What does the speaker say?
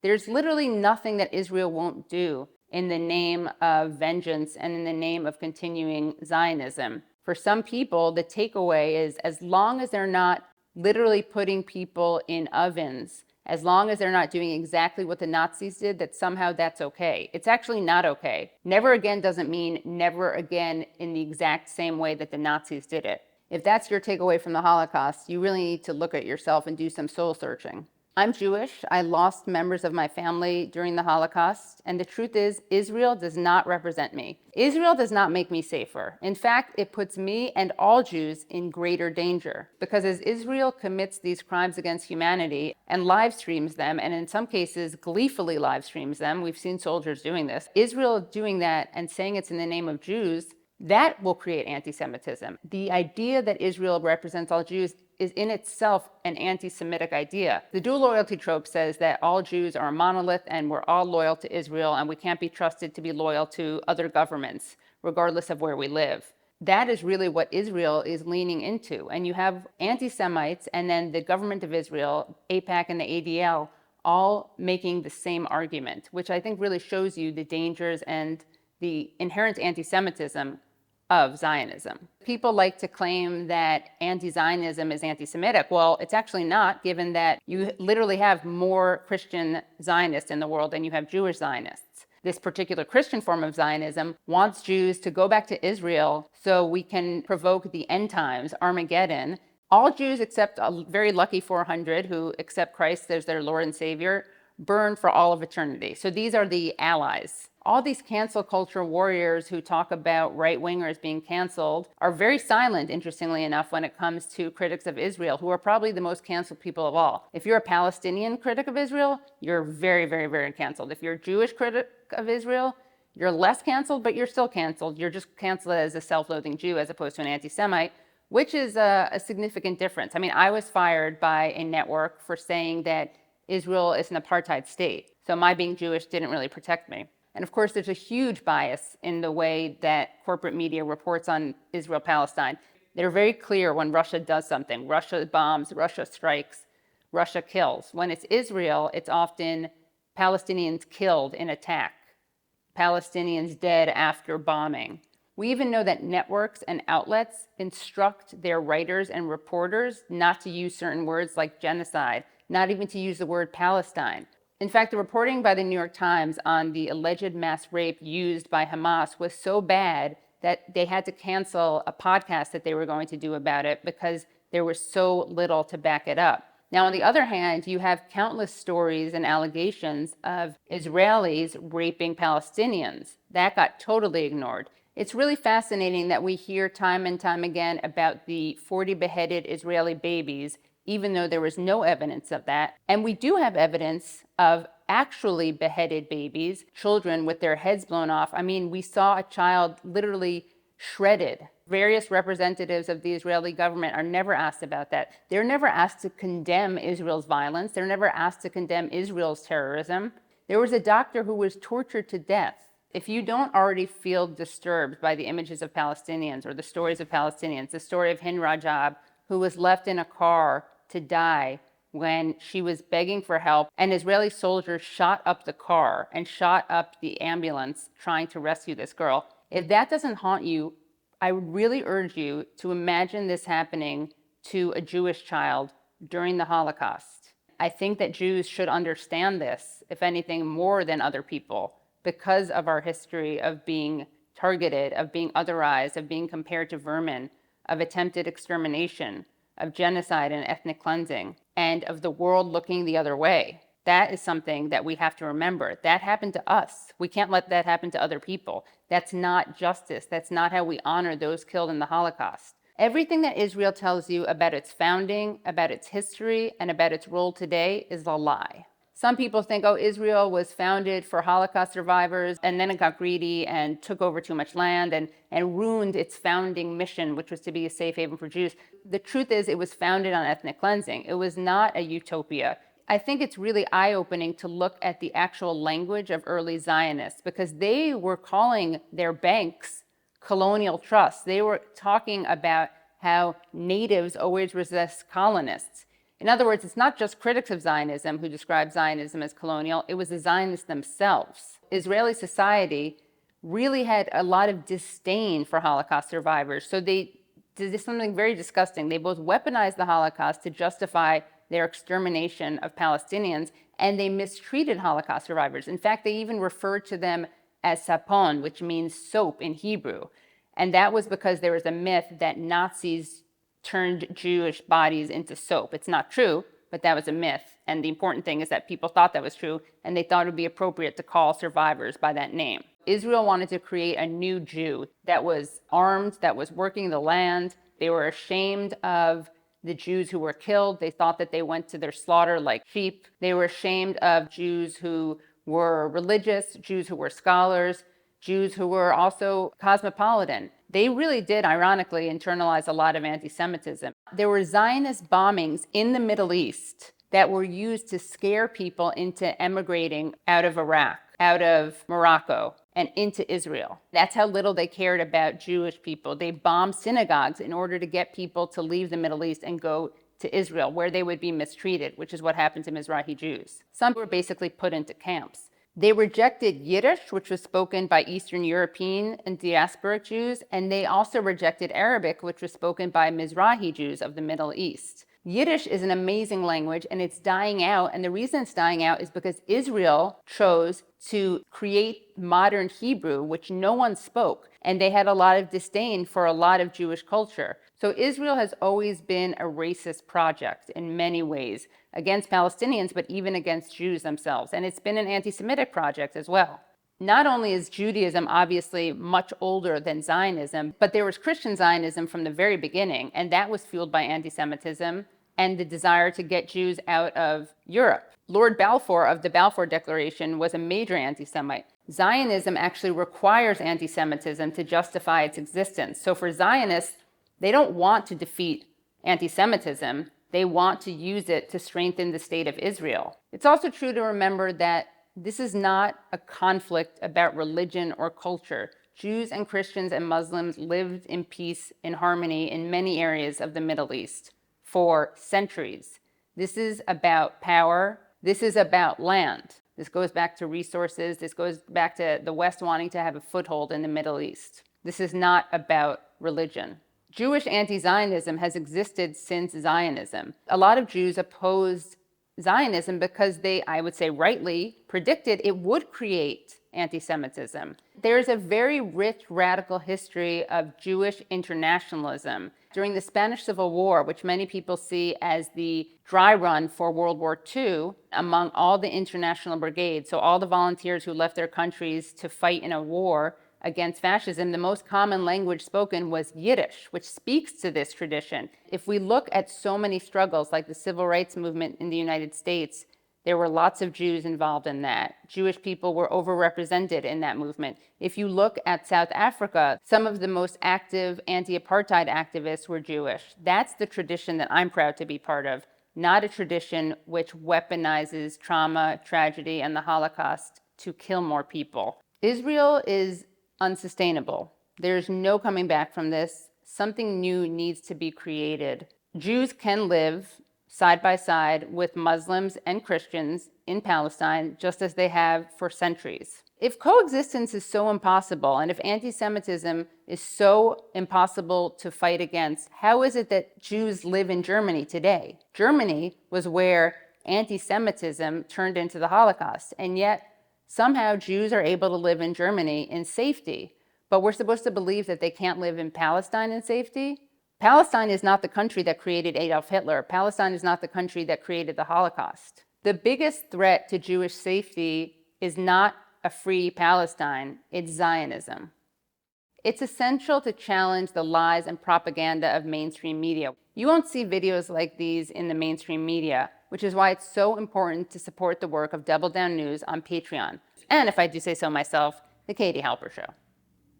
There's literally nothing that Israel won't do in the name of vengeance and in the name of continuing Zionism. For some people, the takeaway is as long as they're not literally putting people in ovens, as long as they're not doing exactly what the Nazis did, that somehow that's okay. It's actually not okay. Never again doesn't mean never again in the exact same way that the Nazis did it. If that's your takeaway from the Holocaust, you really need to look at yourself and do some soul searching. I'm Jewish. I lost members of my family during the Holocaust, and the truth is, Israel does not represent me. Israel does not make me safer. In fact, it puts me and all Jews in greater danger, because as Israel commits these crimes against humanity and live streams them, and in some cases gleefully live streams them, we've seen soldiers doing this, Israel doing that and saying it's in the name of Jews, that will create anti-Semitism. The idea that Israel represents all Jews is in itself an anti-Semitic idea. The dual loyalty trope says that all Jews are a monolith and we're all loyal to Israel and we can't be trusted to be loyal to other governments, regardless of where we live. That is really what Israel is leaning into. And you have anti-Semites and then the government of Israel, AIPAC and the ADL, all making the same argument, which I think really shows you the dangers and the inherent anti-Semitism of Zionism. People like to claim that anti-Zionism is anti-Semitic. Well, it's actually not, given that you literally have more Christian Zionists in the world than you have Jewish Zionists. This particular Christian form of Zionism wants Jews to go back to Israel so we can provoke the end times, Armageddon. All Jews except a very lucky 400 who accept Christ as their Lord and Savior burn for all of eternity. So these are the allies. All these cancel culture warriors who talk about right-wingers being canceled are very silent, interestingly enough, when it comes to critics of Israel, who are probably the most canceled people of all. If you're a Palestinian critic of Israel, you're very, very, very canceled. If you're a Jewish critic of Israel, you're less canceled, but you're still canceled. You're just canceled as a self-loathing Jew as opposed to an anti-Semite, which is a significant difference. I mean, I was fired by a network for saying that Israel is an apartheid state. So my being Jewish didn't really protect me. And of course, there's a huge bias in the way that corporate media reports on Israel-Palestine. They're very clear when Russia does something. Russia bombs, Russia strikes, Russia kills. When it's Israel, it's often Palestinians killed in attack, Palestinians dead after bombing. We even know that networks and outlets instruct their writers and reporters not to use certain words like genocide, not even to use the word Palestine. In fact, the reporting by the New York Times on the alleged mass rape used by Hamas was so bad that they had to cancel a podcast that they were going to do about it because there was so little to back it up. Now, on the other hand, you have countless stories and allegations of Israelis raping Palestinians. That got totally ignored. It's really fascinating that we hear time and time again about the 40 beheaded Israeli babies, even though there was no evidence of that. And we do have evidence of actually beheaded babies, children with their heads blown off. I mean, we saw a child literally shredded. Various representatives of the Israeli government are never asked about that. They're never asked to condemn Israel's violence. They're never asked to condemn Israel's terrorism. There was a doctor who was tortured to death. If you don't already feel disturbed by the images of Palestinians or the stories of Palestinians, the story of Hind Rajab, who was left in a car to die when she was begging for help, and Israeli soldiers shot up the car and shot up the ambulance trying to rescue this girl. If that doesn't haunt you, I would really urge you to imagine this happening to a Jewish child during the Holocaust. I think that Jews should understand this, if anything, more than other people, because of our history of being targeted, of being otherized, of being compared to vermin, of attempted extermination, of genocide and ethnic cleansing, and of the world looking the other way. That is something that we have to remember. That happened to us. We can't let that happen to other people. That's not justice. That's not how we honor those killed in the Holocaust. Everything that Israel tells you about its founding, about its history, and about its role today is a lie. Some people think, oh, Israel was founded for Holocaust survivors, and then it got greedy and took over too much land and ruined its founding mission, which was to be a safe haven for Jews. The truth is, it was founded on ethnic cleansing. It was not a utopia. I think it's really eye-opening to look at the actual language of early Zionists, because they were calling their banks colonial trusts. They were talking about how natives always resist colonists. In other words, it's not just critics of Zionism who describe Zionism as colonial, it was the Zionists themselves. Israeli society really had a lot of disdain for Holocaust survivors. So they did something very disgusting. They both weaponized the Holocaust to justify their extermination of Palestinians, and they mistreated Holocaust survivors. In fact, they even referred to them as sapon, which means soap in Hebrew. And that was because there was a myth that Nazis turned Jewish bodies into soap. It's not true, but that was a myth. And the important thing is that people thought that was true, and they thought it would be appropriate to call survivors by that name. Israel wanted to create a new Jew that was armed, that was working the land. They were ashamed of the Jews who were killed. They thought that they went to their slaughter like sheep. They were ashamed of Jews who were religious, Jews who were scholars, Jews who were also cosmopolitan. They really did, ironically, internalize a lot of anti-Semitism. There were Zionist bombings in the Middle East that were used to scare people into emigrating out of Iraq, out of Morocco, and into Israel. That's how little they cared about Jewish people. They bombed synagogues in order to get people to leave the Middle East and go to Israel, where they would be mistreated, which is what happened to Mizrahi Jews. Some were basically put into camps. They rejected Yiddish, which was spoken by Eastern European and diasporic Jews, and they also rejected Arabic, which was spoken by Mizrahi Jews of the Middle East. Yiddish is an amazing language, and it's dying out, and the reason it's dying out is because Israel chose to create modern Hebrew, which no one spoke, and they had a lot of disdain for a lot of Jewish culture. So Israel has always been a racist project in many ways, against Palestinians, but even against Jews themselves. And it's been an anti-Semitic project as well. Not only is Judaism obviously much older than Zionism, but there was Christian Zionism from the very beginning, and that was fueled by anti-Semitism and the desire to get Jews out of Europe. Lord Balfour of the Balfour Declaration was a major anti-Semite. Zionism actually requires anti-Semitism to justify its existence. So for Zionists, they don't want to defeat anti-Semitism. They want to use it to strengthen the state of Israel. It's also true to remember that this is not a conflict about religion or culture. Jews and Christians and Muslims lived in peace, in harmony in many areas of the Middle East for centuries. This is about power. This is about land. This goes back to resources. This goes back to the West wanting to have a foothold in the Middle East. This is not about religion. Jewish anti-Zionism has existed since Zionism. A lot of Jews opposed Zionism because they, I would say rightly, predicted it would create anti-Semitism. There's a very rich radical history of Jewish internationalism. During the Spanish Civil War, which many people see as the dry run for World War II, among all the international brigades, so all the volunteers who left their countries to fight in a war against fascism, the most common language spoken was Yiddish, which speaks to this tradition. If we look at so many struggles like the civil rights movement in the United States, there were lots of Jews involved in that. Jewish people were overrepresented in that movement. If you look at South Africa, some of the most active anti-apartheid activists were Jewish. That's the tradition that I'm proud to be part of, not a tradition which weaponizes trauma, tragedy, and the Holocaust to kill more people. Israel is unsustainable. There's no coming back from this. Something new needs to be created. Jews can live side by side with Muslims and Christians in Palestine, just as they have for centuries. If coexistence is so impossible, and if anti-Semitism is so impossible to fight against, how is it that Jews live in Germany today? Germany was where anti-Semitism turned into the Holocaust, and yet somehow Jews are able to live in Germany in safety, but we're supposed to believe that they can't live in Palestine in safety? Palestine is not the country that created Adolf Hitler. Palestine is not the country that created the Holocaust. The biggest threat to Jewish safety is not a free Palestine, it's Zionism. It's essential to challenge the lies and propaganda of mainstream media. You won't see videos like these in the mainstream media, which is why it's so important to support the work of Double Down News on Patreon. And if I do say so myself, The Katie Halper Show.